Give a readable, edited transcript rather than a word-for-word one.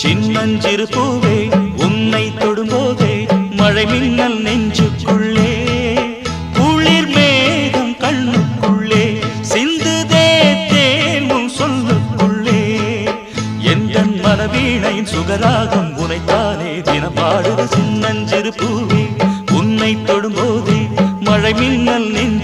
சின்னஞ்சிறு பூவே உன்னை தொடும்போதே மழை மின்னல் நெஞ்சுக்குள்ளே குளிர் மேகம் கண்ணுக்குள்ளே சிந்துதே தேனும் சொல்லுக்குள்ளே எந்தன் மனவீணையின் சுகராகம் உனைத்தானே தினம் பாடுது சின்னஞ்சிறு பூவே உன்னை தொடும்போதே மழை மின்னல் நெஞ்சு